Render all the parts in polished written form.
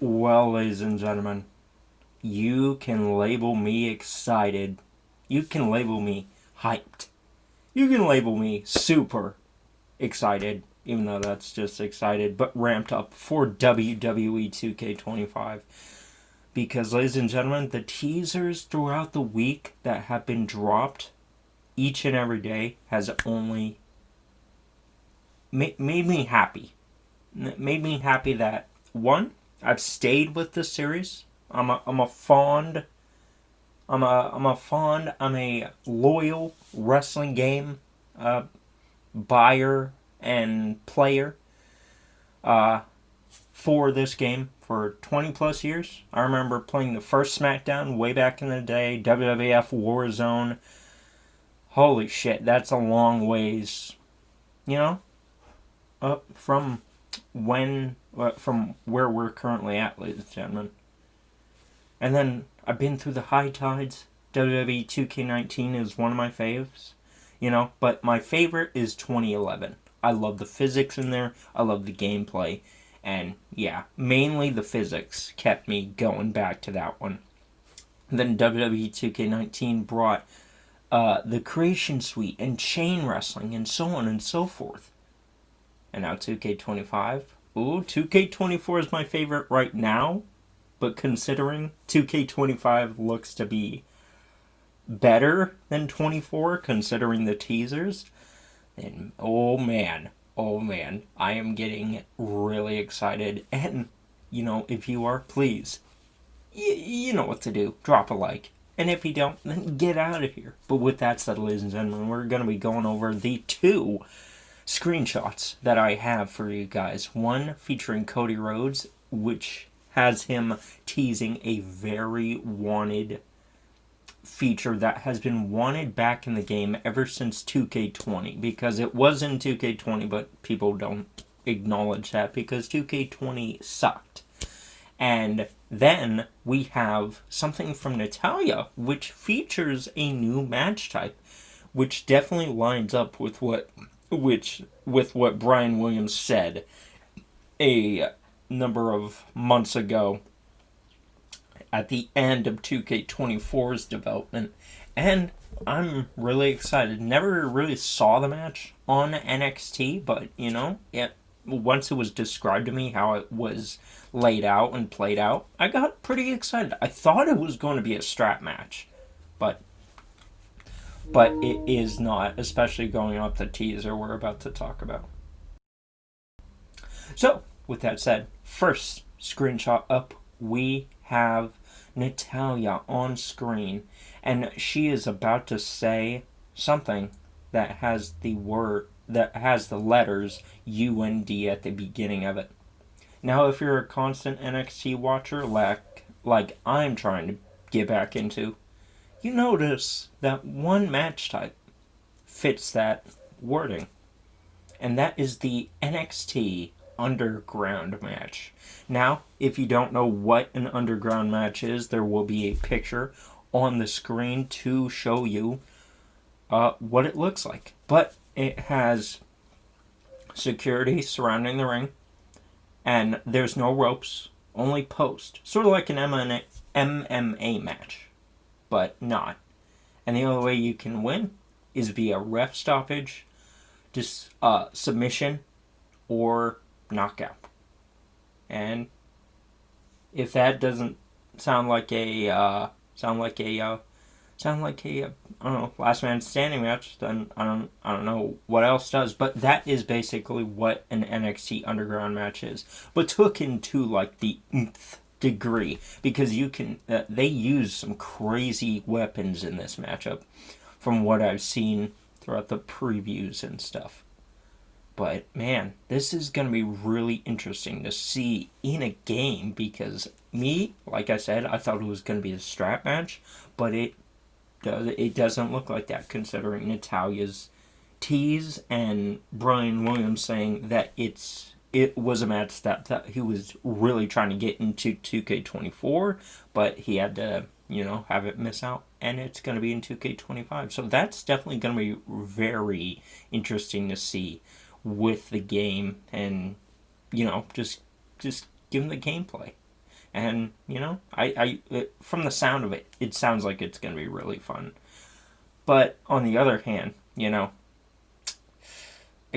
Well, ladies and gentlemen, you can label me excited. You can label me hyped. You can label me super excited, even though that's just excited, but ramped up for WWE 2K25. Because, ladies and gentlemen, the teasers throughout the week that have been dropped each and every day has only made me happy. Made me happy that, one, I've stayed with this series. I'm a fond I'm a loyal wrestling game buyer and player uh, for this game for 20 plus years. I remember playing the first SmackDown way back in the day, WWF Warzone. Holy shit, that's a long ways, you know, up from where we're currently at, ladies and gentlemen. And then I've been through the high tides. WWE 2K19 is one of my faves, but my favorite is 2011. I love the physics in there. I love the gameplay. And yeah, mainly the physics kept me going back to that one. Then WWE 2K19 brought the Creation Suite and chain wrestling and so on and so forth. And now 2K25. Ooh, 2K24 is my favorite right now. But considering 2K25 looks to be better than 24, considering the teasers, then oh man, I am getting really excited. And, if you are, please, you know what to do. Drop a like. And if you don't, then get out of here. But with that said, ladies and gentlemen, we're going to be going over the two screenshots that I have for you guys. One featuring Cody Rhodes, which has him teasing a very wanted feature that has been wanted back in the game ever since 2K20, because it was in 2K20, but people don't acknowledge that because 2K20 sucked. And then we have something from Natalia, which features a new match type, which definitely lines up with what Brian Williams said a number of months ago at the end of 2K24's development. And I'm really excited. Never really saw the match on NXT, but once it was described to me how it was laid out and played out, I got pretty excited. I thought it was going to be a strap match, but it is not, especially going off the teaser we're about to talk about. So, with that said, first screenshot up, we have Natalia on screen, and she is about to say something that has the letters UND at the beginning of it. Now, if you're a constant NXT watcher, like I'm trying to get back into, you notice that one match type fits that wording, and that is the NXT underground match. Now, if you don't know what an underground match is, there will be a picture on the screen to show you what it looks like. But it has security surrounding the ring, and there's no ropes, only post. Sort of like an MMA match, but not. And the only way you can win is via ref stoppage, just submission, or knockout. And if that doesn't sound like a I don't know, last man standing match, then I don't know what else does. But that is basically what an NXT Underground match is, but took into like the nth degree, because you can they use some crazy weapons in this matchup, from what I've seen throughout the previews and stuff. But man, this is going to be really interesting to see in a game, because like I said, I thought it was going to be a strap match, but it doesn't look like that, considering Natalia's tease and Brian Williams saying that it was a match that he was really trying to get into 2K24, but he had to have it miss out, and it's going to be in 2K25. So that's definitely going to be very interesting to see with the game, and just give them the gameplay. And, from the sound of it, it sounds like it's going to be really fun. But on the other hand, I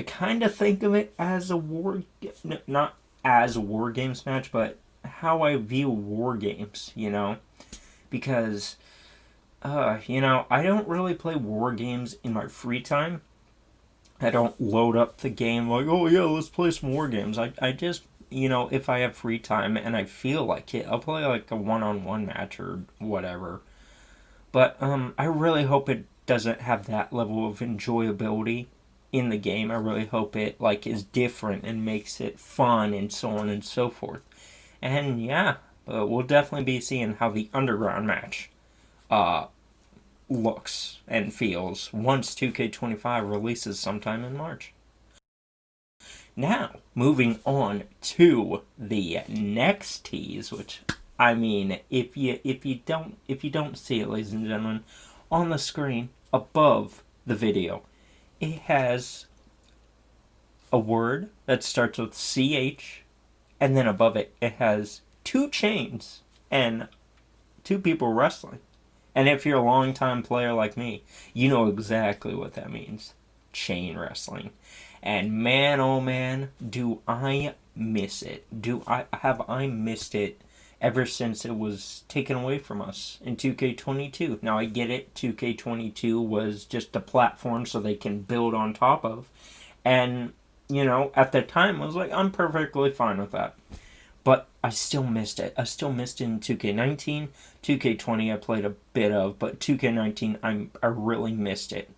kind of think of it as a not as a war games match, but how I view war games, because, I don't really play war games in my free time. I don't load up the game like, oh yeah, let's play some war games. I just, if I have free time and I feel like it, I'll play like a one-on-one match or whatever. But I really hope it doesn't have that level of enjoyability in the game. I really hope it like is different and makes it fun and so on and so forth. And yeah, we'll definitely be seeing how the underground match uh, looks and feels once 2K25 releases sometime in March. Now, moving on to the next tease, which I mean, if you don't see it, ladies and gentlemen, on the screen above the video, it has a word that starts with CH, and then above it, it has two chains and two people wrestling. And if you're a long-time player like me, you know exactly what that means. Chain wrestling. And man, oh man, do I miss it. I missed it ever since it was taken away from us in 2K22. Now I get it, 2K22 was just a platform so they can build on top of. And, at the time I was like, I'm perfectly fine with that. But I still missed it. I still missed it in 2K19. 2K20 I played a bit of, but 2K19 I really missed it,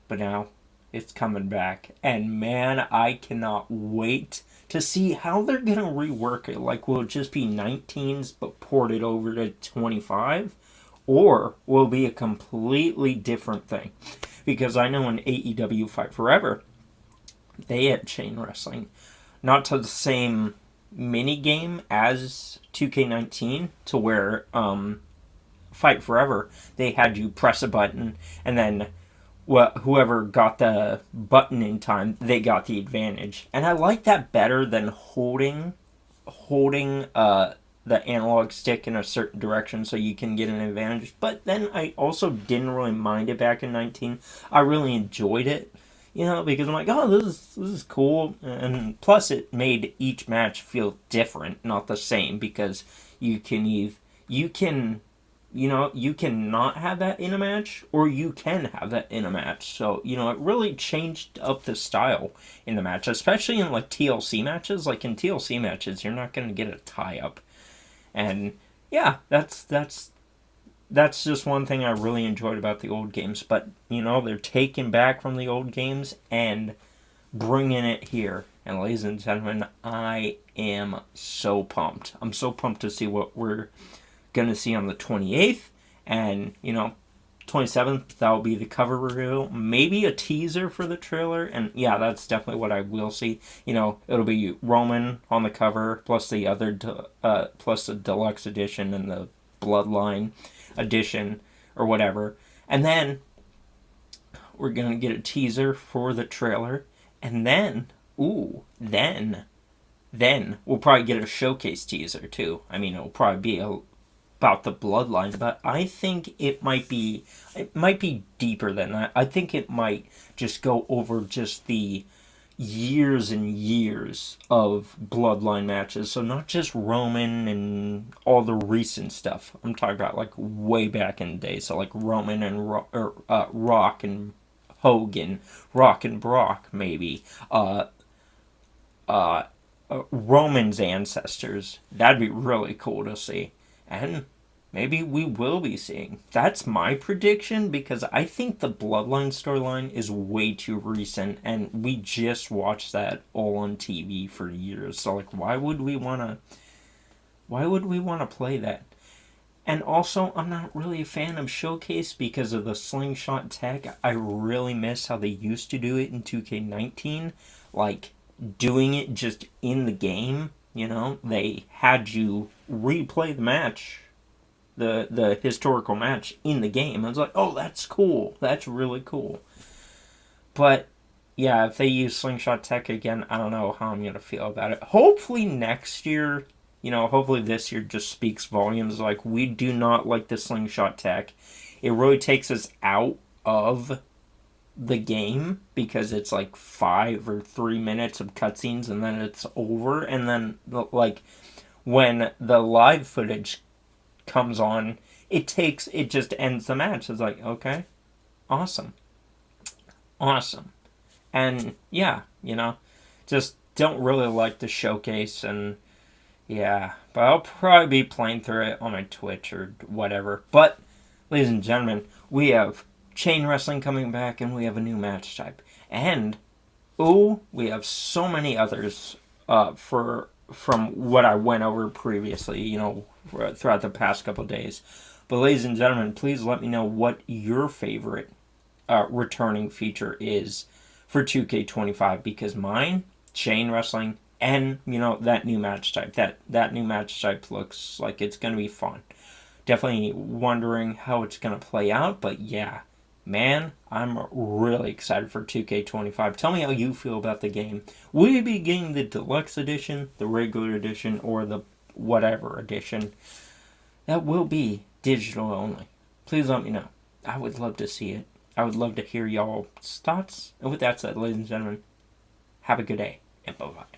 But now it's coming back. And man, I cannot wait to see how they're going to rework it. Like, will it just be 19s but ported over to 25? Or will it be a completely different thing? Because I know in AEW Fight Forever, they had chain wrestling. Not to the same mini game as 2K19, to where Fight Forever, they had you press a button and then whoever got the button in time, they got the advantage. And I like that better than holding the analog stick in a certain direction so you can get an advantage. But then I also didn't really mind it back in 19. I really enjoyed it, because I'm like, oh, this is cool. And plus it made each match feel different, not the same, because you can you can not have that in a match, or you can have that in a match. So, it really changed up the style in the match, especially in like TLC matches. Like in TLC matches, you're not going to get a tie up. And yeah, that's just one thing I really enjoyed about the old games. But, they're taking back from the old games and bringing it here. And ladies and gentlemen, I am so pumped. I'm so pumped to see what we're going to see on the 28th. And, 27th, that'll be the cover reveal. Maybe a teaser for the trailer. And yeah, that's definitely what I will see. It'll be Roman on the cover, plus the other, plus the deluxe edition and the Bloodline edition or whatever. And then we're going to get a teaser for the trailer. And then, then we'll probably get a showcase teaser too. I mean, it'll probably be about the Bloodline, but I think it might be deeper than that. I think it might just go over just the years and years of Bloodline matches. So not just Roman and all the recent stuff. I'm talking about like way back in the day. So like Roman and Rock and Hogan, Rock and Brock, maybe. Roman's ancestors. That'd be really cool to see. And maybe we will be seeing. That's my prediction, because I think the Bloodline storyline is way too recent, and we just watched that all on TV for years. So like, why would we want to play that? And also, I'm not really a fan of Showcase because of the slingshot tech. I really miss how they used to do it in 2K19. Like, doing it just in the game, they had you replay the match, the historical match in the game. I was like, oh, that's cool. That's really cool. But, yeah, if they use slingshot tech again, I don't know how I'm going to feel about it. Hopefully next year hopefully this year just speaks volumes. Like, we do not like the slingshot tech. It really takes us out of the game because it's like 5 or 3 minutes of cutscenes and then it's over. And then, like, when the live footage comes on, it just ends the match. It's like, okay, awesome. Awesome. And yeah, just don't really like the showcase, and yeah, but I'll probably be playing through it on my Twitch or whatever. But, ladies and gentlemen, we have chain wrestling coming back, and we have a new match type. And, we have so many others from what I went over previously, throughout the past couple days. But, ladies and gentlemen, please let me know what your favorite returning feature is for 2K25, because mine, chain wrestling, and that new match type. That new match type looks like it's gonna be fun. Definitely wondering how it's gonna play out, but yeah, man, I'm really excited for 2K25. Tell me how you feel about the game. Will you be getting the deluxe edition, the regular edition, or the whatever edition? That will be digital only. Please let me know. I would love to see it. I would love to hear y'all's thoughts. And with that said, ladies and gentlemen, have a good day, and bye-bye.